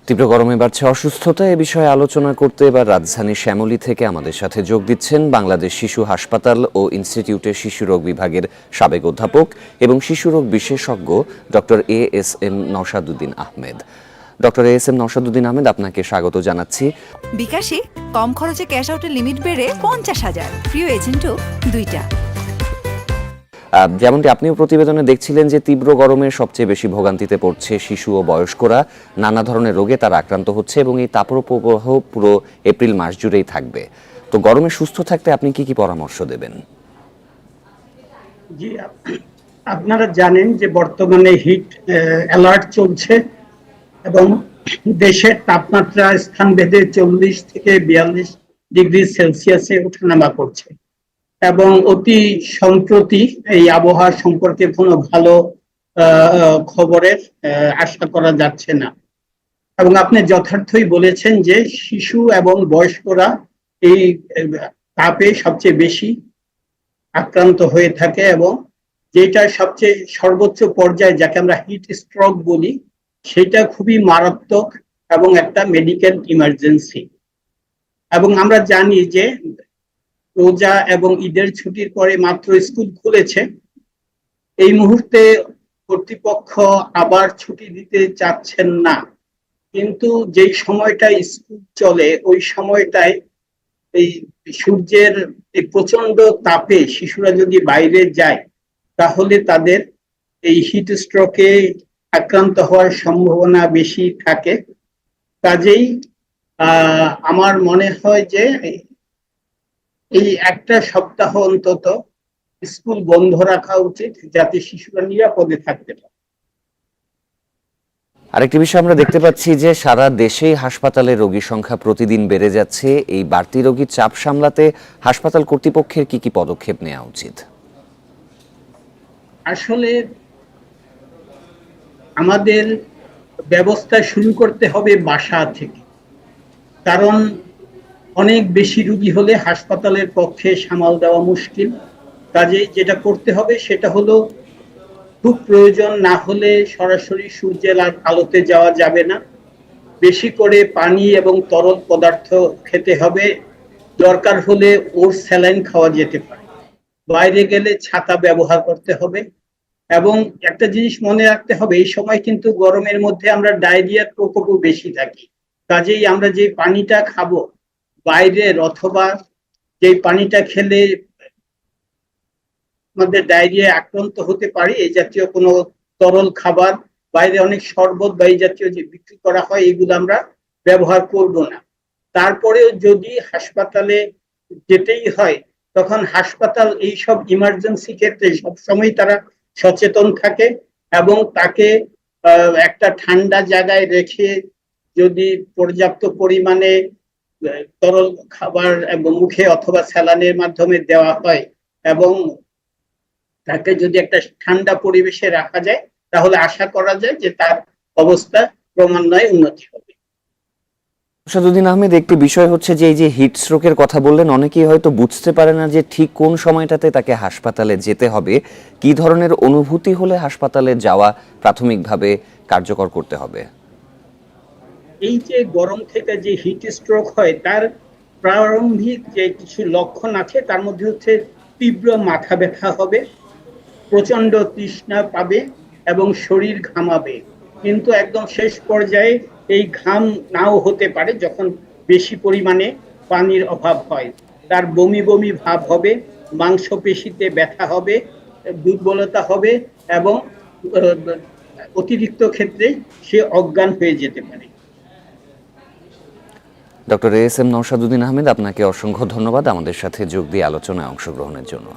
তীব্র গরমে বাড়ছে অসুস্থতা এ বিষয়ে আলোচনা করতে এবার রাজধানীর শ্যামলী থেকে আমাদের সাথে যোগ দিচ্ছেন বাংলাদেশ শিশু হাসপাতাল ও ইনস্টিটিউটের শিশুরোগ বিভাগের সাবেক অধ্যাপক এবং শিশুরোগ বিশেষজ্ঞ doctor ASM Nowshaduddin Ahmed. Doctor ASM Nowshaduddin Ahmed, আপনাকে স্বাগত জানাচ্ছি। বিকাশে কম খরচে ক্যাশ আউটের লিমিট বেড়ে 50,000, প্রিয় এজেন্টও 2টা। যেমনটি আপনিও প্রতিবেদনে দেখছিলেন যে তীব্র গরমে সবচেয়ে বেশি ভোগান্তিতে পড়ছে শিশু ও বয়স্করা। নানা ধরনের রোগে তারা আক্রান্ত হচ্ছে এবং এই তাপপ্রবাহ পুরো এপ্রিল মাস জুড়েই থাকবে। তো গরমে সুস্থ থাকতে আপনি কি কি পরামর্শ দেবেন? জি, আপনারা জানেন যে বর্তমানে হিট অ্যালার্ট চলছে এবং দেশের তাপমাত্রা স্থানভেদে 40 থেকে 42 ডিগ্রি সেলসিয়াসে ওঠানামা করছে এবং অতি সম্প্রতি এই আবহাওয়া সম্পর্কে কোনো ভালো খবরের আশা করা যাচ্ছে না। এবং আপনি যথার্থই বলেছেন যে শিশু এবং বয়স্করা এই তাপে সবচেয়ে বেশি আক্রান্ত হয়ে থাকে এবং যেটা সবচেয়ে সর্বোচ্চ পর্যায়ে যাকে আমরা হিট স্ট্রোক বলি, সেটা খুবই মারাত্মক এবং একটা মেডিকেল ইমার্জেন্সি। এবং আমরা জানি যে রোজা এবং ঈদের ছুটির পরে মাত্র স্কুল খুলেছে। এই মুহূর্তে কর্তৃপক্ষ আবার ছুটি দিতে চাচ্ছেন না, কিন্তু যেই সময়টায় স্কুল চলে ওই সময়টায় এই সূর্যের এই প্রচন্ড তাপে শিশুরা যদি বাইরে যায় তাহলে তাদের এই হিট স্ট্রোকে আক্রান্ত হওয়ার সম্ভাবনা বেশি থাকে। কাজেই আমার মনে হয় যে এই একটা সপ্তাহ অন্তত স্কুল বন্ধ রাখা উচিত যাতে শিশুরা নিরাপদে থাকতে পারে। আরেকটি বিষয় আমরা দেখতে পাচ্ছি যে সারা দেশেই হাসপাতালে রোগীর সংখ্যা প্রতিদিন বেড়ে যাচ্ছে। এই বাড়তি রোগীর চাপ সামলাতে হাসপাতাল কর্তৃপক্ষের কি কি পদক্ষেপ নেওয়া উচিত? আসলে আমাদের ব্যবস্থা শুরু করতে হবে বাসা থেকে, কারণ অনেক বেশি রোগী হলে হাসপাতালের পক্ষে সামাল দেওয়া মুশকিল। কাজেই যেটা করতে হবে সেটা হলো খুব প্রয়োজন না হলে সরাসরি সূর্যের আলোতে যাওয়া যাবে না, বেশি করে পানি এবং তরল পদার্থ খেতে হবে, দরকার হলে ওর স্যালাইন খাওয়া যেতে পারে, বাইরে গেলে ছাতা ব্যবহার করতে হবে। এবং একটা জিনিস মনে রাখতে হবে, এই সময় কিন্তু গরমের মধ্যে আমরা ডায়রিয়ার প্রকোপও বেশি থাকি। কাজেই আমরা যে পানিটা খাবো বাইরের অথবা যে পানিটা খেলে আমাদের ডায়রিয়া আক্রান্ত হতে পারে এই জাতীয় কোনো তরল খাবার, বাইরে অনেক শরবত বা এই জাতীয় যে বিক্রি করা হয় এগুলো আমরা ব্যবহার করব না। তারপরেও যদি হাসপাতালে যেতেই হয় তখন হাসপাতাল এইসব ইমার্জেন্সি ক্ষেত্রে সবসময় তারা সচেতন থাকে এবং তাকে একটা ঠান্ডা জায়গায় রেখে যদি পর্যাপ্ত পরিমাণে তরল খাবার এবং মুখে অথবা স্যালাইনের মাধ্যমে দেওয়া হয় এবং তাকে যদি একটা ঠান্ডা পরিবেশে রাখা যায় তাহলে আশা করা যায় যে তার অবস্থা ক্রমান্বয়ে উন্নতি হবে। নওশাদউদ্দিন আহমেদ, একটি বিষয় হচ্ছে যে এই যে হিট স্ট্রোকের কথা বললেন, অনেকেই হয়তো বুঝতে পারে না যে ঠিক কোন সময়টাতে তাকে হাসপাতালে যেতে হবে, কি ধরনের অনুভূতি হলে হাসপাতালে যাওয়া প্রাথমিকভাবে কার্যকর করতে হবে। এই যে গরম থেকে যে হিট স্ট্রোক হয় তার প্রারম্ভিক যে কিছু লক্ষণ আছে তার মধ্যে হচ্ছে তীব্র মাথা ব্যথা হবে, প্রচন্ড তৃষ্ণা পাবে এবং শরীর ঘামাবে, কিন্তু একদম শেষ পর্যায়ে এই ঘাম নাও হতে পারে যখন বেশি পরিমাণে পানির অভাব হয়। তার বমি বমি ভাব হবে, মাংসপেশিতে ব্যথা হবে, দুর্বলতা হবে এবং অতিরিক্ত ক্ষেত্রে সে অজ্ঞান হয়ে যেতে পারে। ডক্টর এএসএম নওশাদউদ্দিন আহমেদ, আপনাকে অসংখ্য ধন্যবাদ আমাদের সাথে যোগ দিয়ে আলোচনায় অংশগ্রহণের জন্য।